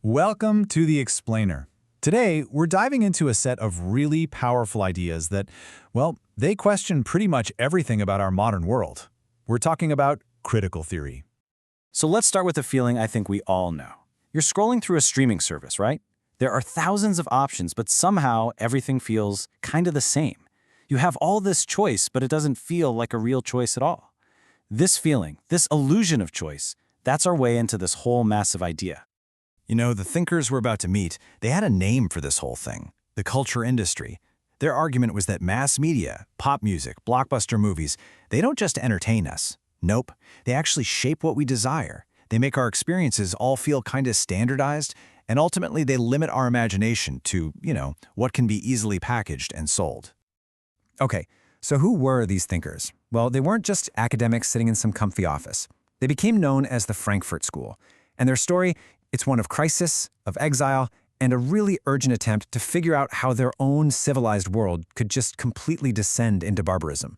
Welcome to The Explainer. Today, we're diving into a set of really powerful ideas that, well, they question pretty much everything about our modern world. We're talking about critical theory. So let's start with a feeling I think we all know. You're scrolling through a streaming service, right? There are thousands of options, but somehow everything feels kind of the same. You have all this choice, but it doesn't feel like a real choice at all. This feeling, this illusion of choice, that's our way into this whole massive idea. You know, the thinkers we're about to meet, they had a name for this whole thing, the culture industry. Their argument was that mass media, pop music, blockbuster movies, they don't just entertain us. Nope, they actually shape what we desire. They make our experiences all feel kind of standardized, and ultimately they limit our imagination to, what can be easily packaged and sold. Okay, so who were these thinkers? Well, they weren't just academics sitting in some comfy office. They became known as the Frankfurt School, and their story, it's one of crisis, of exile, and a really urgent attempt to figure out how their own civilized world could just completely descend into barbarism.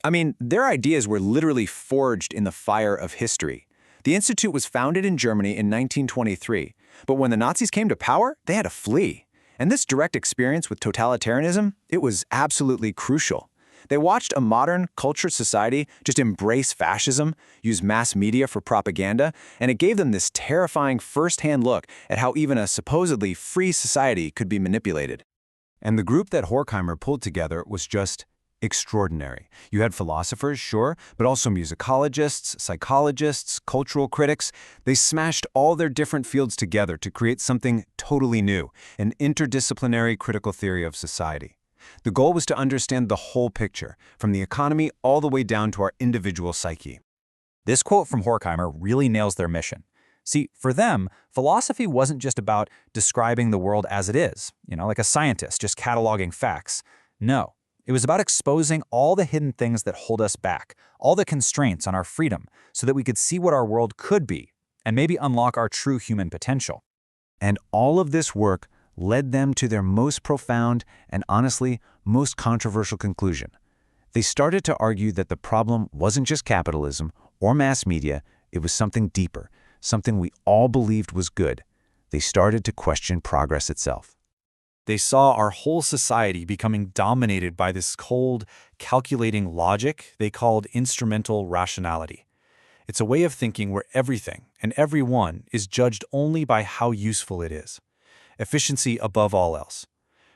I mean, their ideas were literally forged in the fire of history. The institute was founded in Germany in 1923, but when the Nazis came to power, they had to flee. And this direct experience with totalitarianism, it was absolutely crucial. They watched a modern, cultured society just embrace fascism, use mass media for propaganda, and it gave them this terrifying first-hand look at how even a supposedly free society could be manipulated. And the group that Horkheimer pulled together was just extraordinary. You had philosophers, sure, but also musicologists, psychologists, cultural critics. They smashed all their different fields together to create something totally new, an interdisciplinary critical theory of society. The goal was to understand the whole picture, from the economy all the way down to our individual psyche. This quote from Horkheimer really nails their mission. See, for them, philosophy wasn't just about describing the world as it is, like a scientist just cataloging facts. No, it was about exposing all the hidden things that hold us back, all the constraints on our freedom, so that we could see what our world could be, and maybe unlock our true human potential. And all of this work led them to their most profound and honestly, most controversial conclusion. They started to argue that the problem wasn't just capitalism or mass media, it was something deeper, something we all believed was good. They started to question progress itself. They saw our whole society becoming dominated by this cold, calculating logic they called instrumental rationality. It's a way of thinking where everything and everyone is judged only by how useful it is. Efficiency above all else.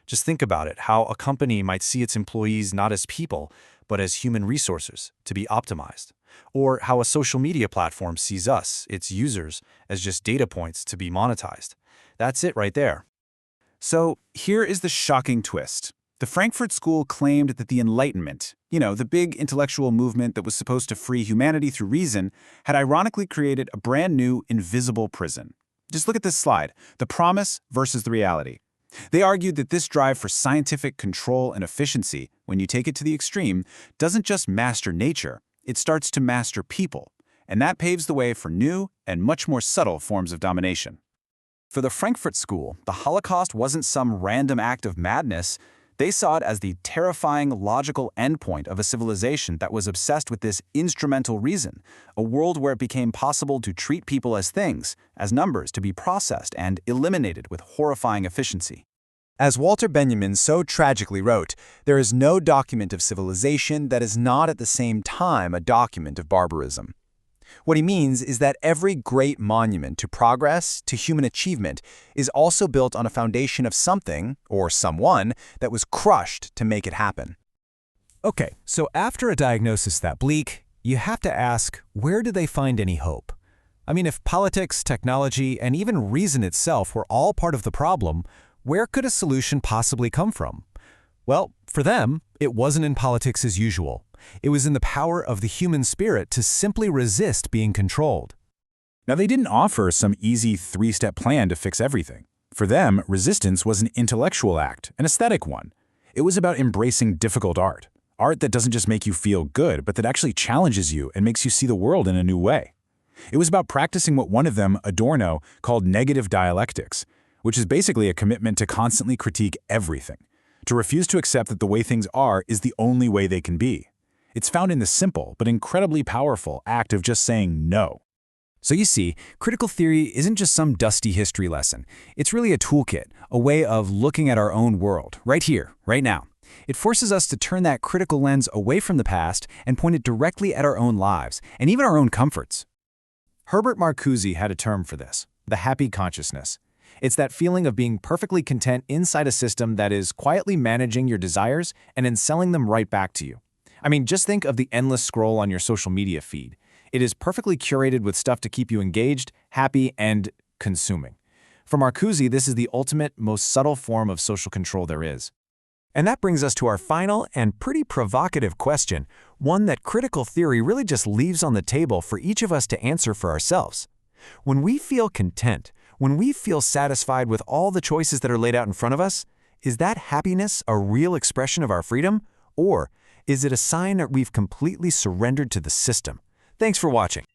Just think about it, how a company might see its employees not as people, but as human resources to be optimized. Or how a social media platform sees us, its users, as just data points to be monetized. That's it right there. So here is the shocking twist. The Frankfurt School claimed that the Enlightenment, the big intellectual movement that was supposed to free humanity through reason, had ironically created a brand new invisible prison. Just look at this slide, the promise versus the reality. They argued that this drive for scientific control and efficiency, when you take it to the extreme, doesn't just master nature, it starts to master people. And that paves the way for new and much more subtle forms of domination. For the Frankfurt School, the Holocaust wasn't some random act of madness. They saw it as the terrifying logical endpoint of a civilization that was obsessed with this instrumental reason, a world where it became possible to treat people as things, as numbers to be processed and eliminated with horrifying efficiency. As Walter Benjamin so tragically wrote, there is no document of civilization that is not at the same time a document of barbarism. What he means is that every great monument to progress, to human achievement, is also built on a foundation of something, or someone, that was crushed to make it happen. Okay, so after a diagnosis that bleak, you have to ask, where do they find any hope? I mean, if politics, technology, and even reason itself were all part of the problem, where could a solution possibly come from? Well, for them, it wasn't in politics as usual. It was in the power of the human spirit to simply resist being controlled. Now, they didn't offer some easy three-step plan to fix everything. For them, resistance was an intellectual act, an aesthetic one. It was about embracing difficult art that doesn't just make you feel good, but that actually challenges you and makes you see the world in a new way. It was about practicing what one of them, Adorno, called negative dialectics, which is basically a commitment to constantly critique everything, to refuse to accept that the way things are is the only way they can be. It's found in the simple but incredibly powerful act of just saying no. So you see, critical theory isn't just some dusty history lesson. It's really a toolkit, a way of looking at our own world, right here, right now. It forces us to turn that critical lens away from the past and point it directly at our own lives, and even our own comforts. Herbert Marcuse had a term for this, the happy consciousness. It's that feeling of being perfectly content inside a system that is quietly managing your desires and then selling them right back to you. I mean, just think of the endless scroll on your social media feed. It is perfectly curated with stuff to keep you engaged, happy, and consuming. For Marcuse, this is the ultimate, most subtle form of social control there is. And that brings us to our final and pretty provocative question, one that critical theory really just leaves on the table for each of us to answer for ourselves. When we feel content, when we feel satisfied with all the choices that are laid out in front of us, is that happiness a real expression of our freedom? Or is it a sign that we've completely surrendered to the system? Thanks for watching.